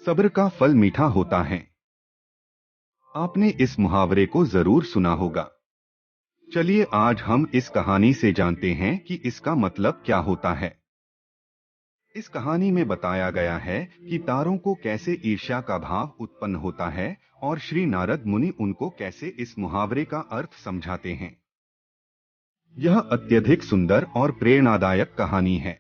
सब्र का फल मीठा होता है। आपने इस मुहावरे को जरूर सुना होगा। चलिए आज हम इस कहानी से जानते हैं कि इसका मतलब क्या होता है। इस कहानी में बताया गया है कि तारों को कैसे ईर्ष्या का भाव उत्पन्न होता है और श्री नारद मुनि उनको कैसे इस मुहावरे का अर्थ समझाते हैं। यह अत्यधिक सुंदर और प्रेरणादायक कहानी है।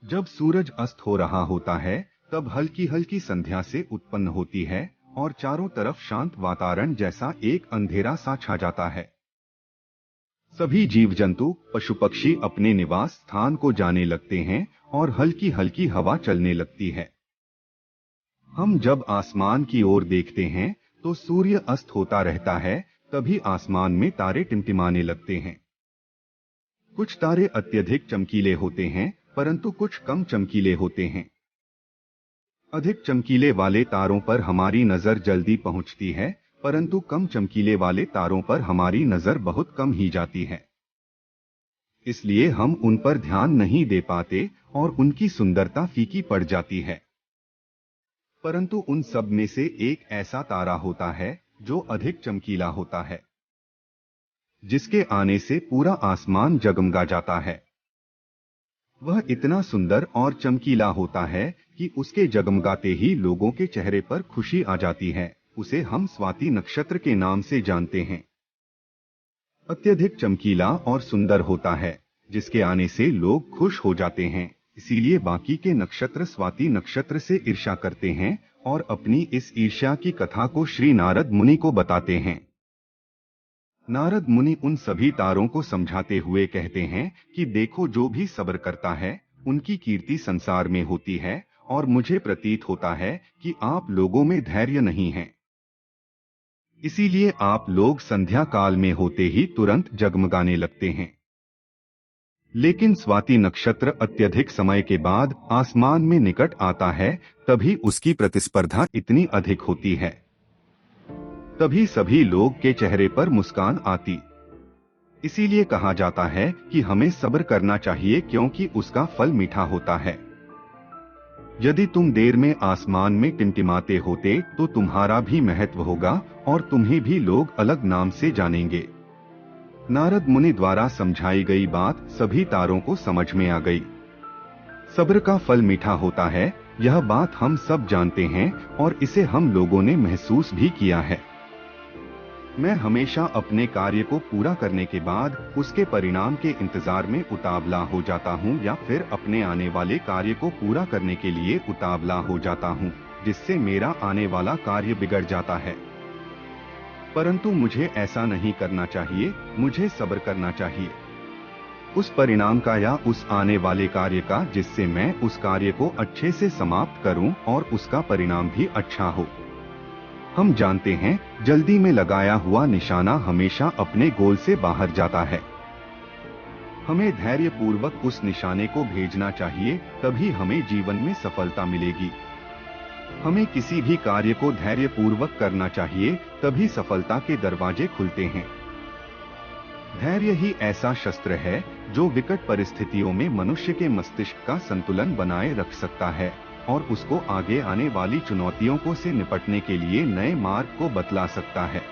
जब सूरज अस्त हो रहा होता है तब हल्की हल्की संध्या से उत्पन्न होती है और चारों तरफ शांत वातावरण जैसा एक अंधेरा सा छा जाता है। सभी जीव जंतु पशु पक्षी अपने निवास स्थान को जाने लगते हैं और हल्की हल्की हवा चलने लगती है। हम जब आसमान की ओर देखते हैं तो सूर्य अस्त होता रहता है, तभी आसमान में तारे टिमटिमाने लगते हैं। कुछ तारे अत्यधिक चमकीले होते हैं परंतु कुछ कम चमकीले होते हैं। अधिक चमकीले वाले तारों पर हमारी नजर जल्दी पहुंचती है, परंतु कम चमकीले वाले तारों पर हमारी नजर बहुत कम ही जाती है। इसलिए हम उन पर ध्यान नहीं दे पाते और उनकी सुंदरता फीकी पड़ जाती है। परंतु उन सब में से एक ऐसा तारा होता है जो अधिक चमकीला होता है, जिसके आने से पूरा आसमान जगमगा जाता है। वह इतना सुंदर और चमकीला होता है कि उसके जगमगाते ही लोगों के चेहरे पर खुशी आ जाती है। उसे हम स्वाति नक्षत्र के नाम से जानते हैं। अत्यधिक चमकीला और सुंदर होता है, जिसके आने से लोग खुश हो जाते हैं। इसीलिए बाकी के नक्षत्र स्वाति नक्षत्र से ईर्ष्या करते हैं और अपनी इस ईर्ष्या की कथा को श्री नारद मुनि को बताते हैं। नारद मुनि उन सभी तारों को समझाते हुए कहते हैं कि देखो, जो भी सब्र करता है उनकी कीर्ति संसार में होती है और मुझे प्रतीत होता है कि आप लोगों में धैर्य नहीं है। इसीलिए आप लोग संध्या काल में होते ही तुरंत जगमगाने लगते हैं। लेकिन स्वाति नक्षत्र अत्यधिक समय के बाद आसमान में निकट आता है, तभी उसकी प्रतिस्पर्धा इतनी अधिक होती है। तभी सभी लोग के चेहरे पर मुस्कान आती। इसीलिए कहा जाता है कि हमें सब्र करना चाहिए, क्योंकि उसका फल मीठा होता है। यदि तुम देर में आसमान में टिमटिमाते होते तो तुम्हारा भी महत्व होगा और तुम्हें भी लोग अलग नाम से जानेंगे। नारद मुनि द्वारा समझाई गई बात सभी तारों को समझ में आ गई। सब्र का फल मीठा होता है, यह बात हम सब जानते हैं और इसे हम लोगों ने महसूस भी किया है। मैं हमेशा अपने कार्य को पूरा करने के बाद उसके परिणाम के इंतजार में उतावला हो जाता हूँ, या फिर अपने आने वाले कार्य को पूरा करने के लिए उतावला हो जाता हूँ, जिससे मेरा आने वाला कार्य बिगड़ जाता है। परंतु मुझे ऐसा नहीं करना चाहिए, मुझे सब्र करना चाहिए उस परिणाम का या उस आने वाले कार्य का, जिससे मैं उस कार्य को अच्छे से समाप्त करूं और उसका परिणाम भी अच्छा हो। हम जानते हैं, जल्दी में लगाया हुआ निशाना हमेशा अपने गोल से बाहर जाता है। हमें धैर्य पूर्वक उस निशाने को भेजना चाहिए, तभी हमें जीवन में सफलता मिलेगी। हमें किसी भी कार्य को धैर्य पूर्वक करना चाहिए, तभी सफलता के दरवाजे खुलते हैं। धैर्य ही ऐसा शस्त्र है जो विकट परिस्थितियों में मनुष्य के मस्तिष्क का संतुलन बनाए रख सकता है और उसको आगे आने वाली चुनौतियों को से निपटने के लिए नए मार्ग को बतला सकता है।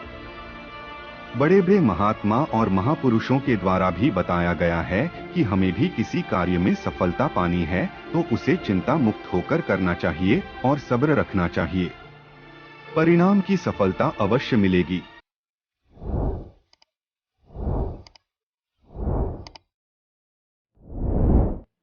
बड़े बड़े महात्मा और महापुरुषों के द्वारा भी बताया गया है कि हमें भी किसी कार्य में सफलता पानी है तो उसे चिंता मुक्त होकर करना चाहिए और सब्र रखना चाहिए। परिणाम की सफलता अवश्य मिलेगी।